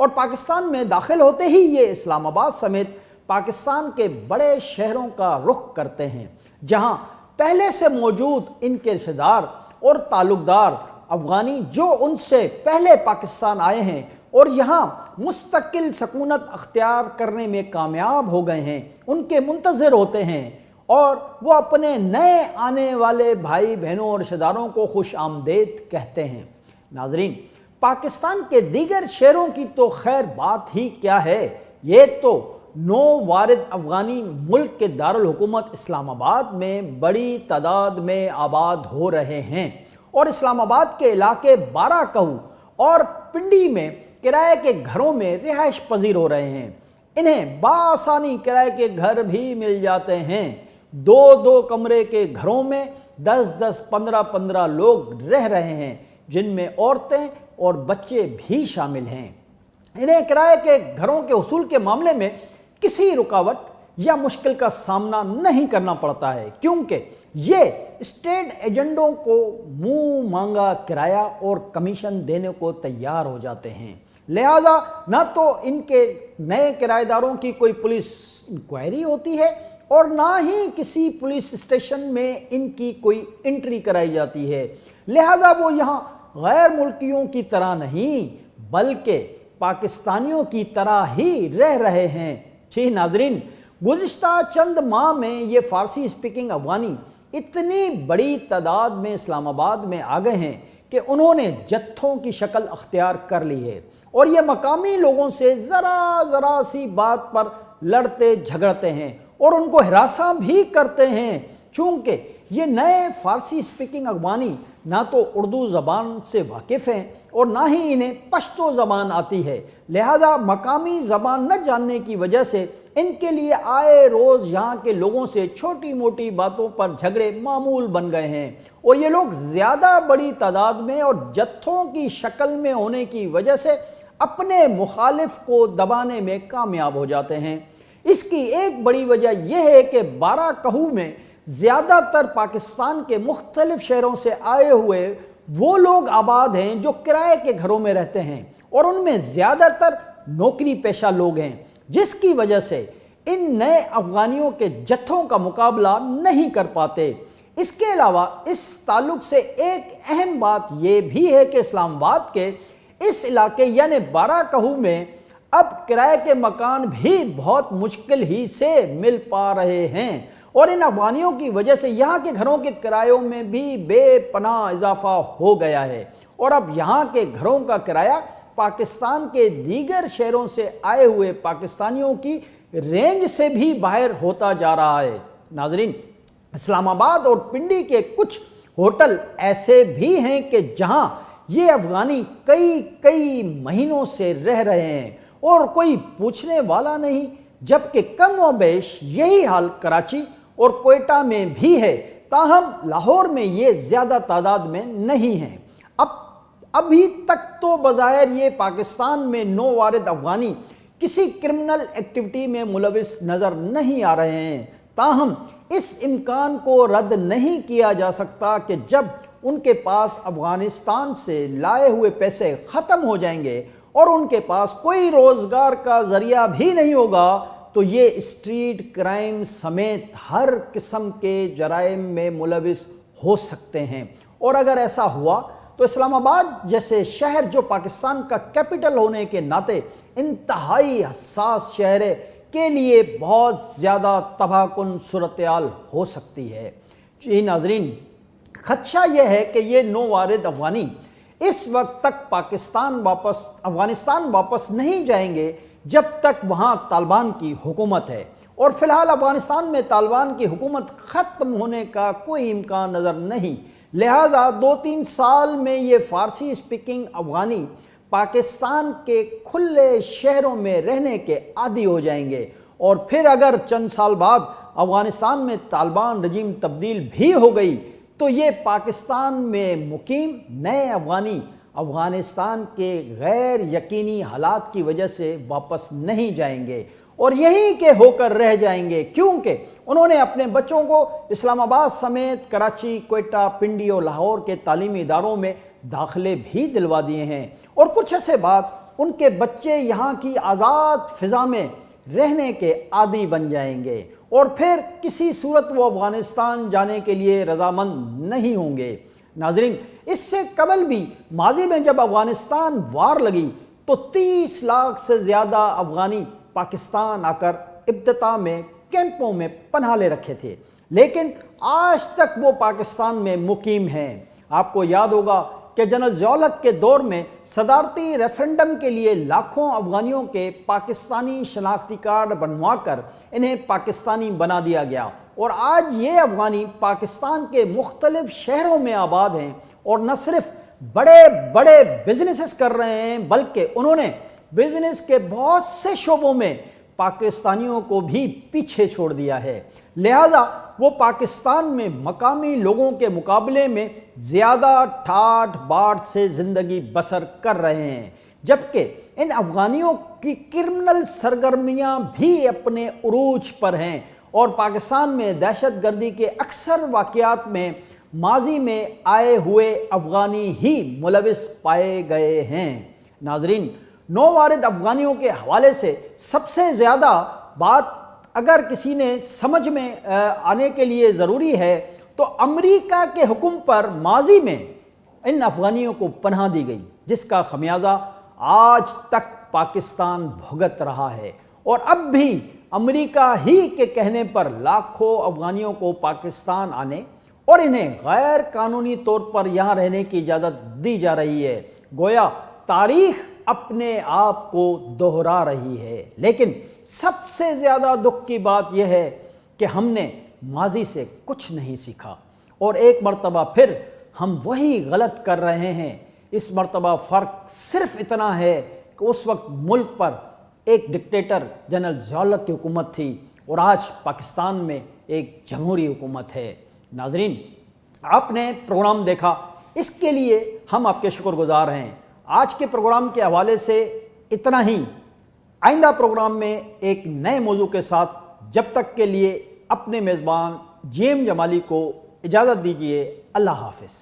اور پاکستان میں داخل ہوتے ہی یہ اسلام آباد سمیت پاکستان کے بڑے شہروں کا رخ کرتے ہیں، جہاں پہلے سے موجود ان کے رشتہ دار اور تعلق دار افغانی جو ان سے پہلے پاکستان آئے ہیں اور یہاں مستقل سکونت اختیار کرنے میں کامیاب ہو گئے ہیں، ان کے منتظر ہوتے ہیں اور وہ اپنے نئے آنے والے بھائی بہنوں اور رشتہ داروں کو خوش آمدید کہتے ہیں۔ ناظرین، پاکستان کے دیگر شہروں کی تو خیر بات ہی کیا ہے، یہ تو نو وارد افغانی ملک کے دارالحکومت اسلام آباد میں بڑی تعداد میں آباد ہو رہے ہیں اور اسلام آباد کے علاقے بارہ کہو اور پنڈی میں کرائے کے گھروں میں رہائش پذیر ہو رہے ہیں۔ انہیں بآسانی کرائے کے گھر بھی مل جاتے ہیں۔ دو دو کمرے کے گھروں میں 10 15 لوگ رہ رہے ہیں، جن میں عورتیں اور بچے بھی شامل ہیں۔ انہیں کرائے کے گھروں کے حصول کے معاملے میں کسی رکاوٹ یا مشکل کا سامنا نہیں کرنا پڑتا ہے، کیونکہ یہ اسٹیٹ ایجنٹوں کو منہ مانگا کرایہ اور کمیشن دینے کو تیار ہو جاتے ہیں۔ لہذا نہ تو ان کے نئے کرایہ داروں کی کوئی پولیس انکوائری ہوتی ہے اور نہ ہی کسی پولیس اسٹیشن میں ان کی کوئی انٹری کرائی جاتی ہے۔ لہذا وہ یہاں غیر ملکیوں کی طرح نہیں بلکہ پاکستانیوں کی طرح ہی رہ رہے ہیں۔ جی ناظرین، گزشتہ چند ماہ میں یہ فارسی اسپیکنگ افغانی اتنی بڑی تعداد میں اسلام آباد میں آ گئے ہیں کہ انہوں نے جتھوں کی شکل اختیار کر لی ہے اور یہ مقامی لوگوں سے ذرا سی بات پر لڑتے جھگڑتے ہیں اور ان کو ہراساں بھی کرتے ہیں۔ چونکہ یہ نئے فارسی اسپیکنگ افغانی نہ تو اردو زبان سے واقف ہیں اور نہ ہی انہیں پشتو زبان آتی ہے، لہذا مقامی زبان نہ جاننے کی وجہ سے ان کے لیے آئے روز یہاں کے لوگوں سے چھوٹی موٹی باتوں پر جھگڑے معمول بن گئے ہیں اور یہ لوگ زیادہ بڑی تعداد میں اور جتھوں کی شکل میں ہونے کی وجہ سے اپنے مخالف کو دبانے میں کامیاب ہو جاتے ہیں۔ اس کی ایک بڑی وجہ یہ ہے کہ بارہ کہو میں زیادہ تر پاکستان کے مختلف شہروں سے آئے ہوئے وہ لوگ آباد ہیں جو کرائے کے گھروں میں رہتے ہیں اور ان میں زیادہ تر نوکری پیشہ لوگ ہیں، جس کی وجہ سے ان نئے افغانیوں کے جتھوں کا مقابلہ نہیں کر پاتے۔ اس کے علاوہ اس تعلق سے ایک اہم بات یہ بھی ہے کہ اسلام آباد کے اس علاقے یعنی بارہ کہو میں اب کرائے کے مکان بھی بہت مشکل ہی سے مل پا رہے ہیں اور ان افغانیوں کی وجہ سے یہاں کے گھروں کے کرایوں میں بھی بے پناہ اضافہ ہو گیا ہے اور اب یہاں کے گھروں کا کرایہ پاکستان کے دیگر شہروں سے آئے ہوئے پاکستانیوں کی رینج سے بھی باہر ہوتا جا رہا ہے۔ ناظرین، اسلام آباد اور پنڈی کے کچھ ہوٹل ایسے بھی ہیں کہ جہاں یہ افغانی کئی مہینوں سے رہ رہے ہیں اور کوئی پوچھنے والا نہیں، جبکہ کم و بیش یہی حال کراچی اور کوئٹہ میں بھی ہے، تاہم لاہور میں یہ زیادہ تعداد میں نہیں ہیں۔ ابھی تک تو بظاہر یہ پاکستان میں نو وارد افغانی کسی کرمنل ایکٹیویٹی میں ملوث نظر نہیں آ رہے ہیں، تاہم اس امکان کو رد نہیں کیا جا سکتا کہ جب ان کے پاس افغانستان سے لائے ہوئے پیسے ختم ہو جائیں گے اور ان کے پاس کوئی روزگار کا ذریعہ بھی نہیں ہوگا تو یہ اسٹریٹ کرائم سمیت ہر قسم کے جرائم میں ملوث ہو سکتے ہیں، اور اگر ایسا ہوا تو اسلام آباد جیسے شہر جو پاکستان کا کیپٹل ہونے کے ناطے انتہائی حساس شہر ہے کے لیے بہت زیادہ تباہ کن صورتحال ہو سکتی ہے۔ جی ناظرین، خدشہ یہ ہے کہ یہ نو وارد افغانی اس وقت تک افغانستان واپس نہیں جائیں گے جب تک وہاں طالبان کی حکومت ہے، اور فی الحال افغانستان میں طالبان کی حکومت ختم ہونے کا کوئی امکان نظر نہیں، لہٰذا 2-3 سال میں یہ فارسی اسپیکنگ افغانی پاکستان کے کھلے شہروں میں رہنے کے عادی ہو جائیں گے، اور پھر اگر چند سال بعد افغانستان میں طالبان رجیم تبدیل بھی ہو گئی تو یہ پاکستان میں مقیم نئے افغانی افغانستان کے غیر یقینی حالات کی وجہ سے واپس نہیں جائیں گے اور یہیں کے ہو کر رہ جائیں گے، کیونکہ انہوں نے اپنے بچوں کو اسلام آباد سمیت کراچی، کوئٹہ، پنڈی اور لاہور کے تعلیمی اداروں میں داخلے بھی دلوا دیے ہیں، اور کچھ عرصے بعد ان کے بچے یہاں کی آزاد فضا میں رہنے کے عادی بن جائیں گے اور پھر کسی صورت وہ افغانستان جانے کے لیے رضامند نہیں ہوں گے۔ ناظرین، اس سے قبل بھی ماضی میں جب افغانستان وار لگی تو 30 لاکھ سے زیادہ افغانی پاکستان آ کر ابتدا میں کیمپوں میں پناہ لے رکھے تھے، لیکن آج تک وہ پاکستان میں مقیم ہیں۔ آپ کو یاد ہوگا کہ جنرل ضیاء الحق کے دور میں صدارتی ریفرنڈم کے لیے لاکھوں افغانیوں کے پاکستانی شناختی کارڈ بنوا کر انہیں پاکستانی بنا دیا گیا، اور آج یہ افغانی پاکستان کے مختلف شہروں میں آباد ہیں اور نہ صرف بڑے بڑے بزنسز کر رہے ہیں بلکہ انہوں نے بزنس کے بہت سے شعبوں میں پاکستانیوں کو بھی پیچھے چھوڑ دیا ہے، لہذا وہ پاکستان میں مقامی لوگوں کے مقابلے میں زیادہ ٹھاٹھ باٹھ سے زندگی بسر کر رہے ہیں، جبکہ ان افغانیوں کی کرمنل سرگرمیاں بھی اپنے عروج پر ہیں اور پاکستان میں دہشت گردی کے اکثر واقعات میں ماضی میں آئے ہوئے افغانی ہی ملوث پائے گئے ہیں۔ ناظرین، نووارد افغانیوں کے حوالے سے سب سے زیادہ بات اگر کسی نے سمجھ میں آنے کے لیے ضروری ہے تو امریکہ کے حکم پر ماضی میں ان افغانیوں کو پناہ دی گئی، جس کا خمیازہ آج تک پاکستان بھگت رہا ہے، اور اب بھی امریکہ ہی کے کہنے پر لاکھوں افغانیوں کو پاکستان آنے اور انہیں غیر قانونی طور پر یہاں رہنے کی اجازت دی جا رہی ہے۔ گویا تاریخ اپنے آپ کو دہرا رہی ہے، لیکن سب سے زیادہ دکھ کی بات یہ ہے کہ ہم نے ماضی سے کچھ نہیں سیکھا اور ایک مرتبہ پھر ہم وہی غلط کر رہے ہیں۔ اس مرتبہ فرق صرف اتنا ہے کہ اس وقت ملک پر ایک ڈکٹیٹر جنرل ضیاء الحق کی حکومت تھی اور آج پاکستان میں ایک جمہوری حکومت ہے۔ ناظرین، آپ نے پروگرام دیکھا، اس کے لیے ہم آپ کے شکر گزار ہیں۔ آج کے پروگرام کے حوالے سے اتنا ہی، آئندہ پروگرام میں ایک نئے موضوع کے ساتھ، جب تک کے لیے اپنے میزبان جیم جمالی کو اجازت دیجیے۔ اللہ حافظ۔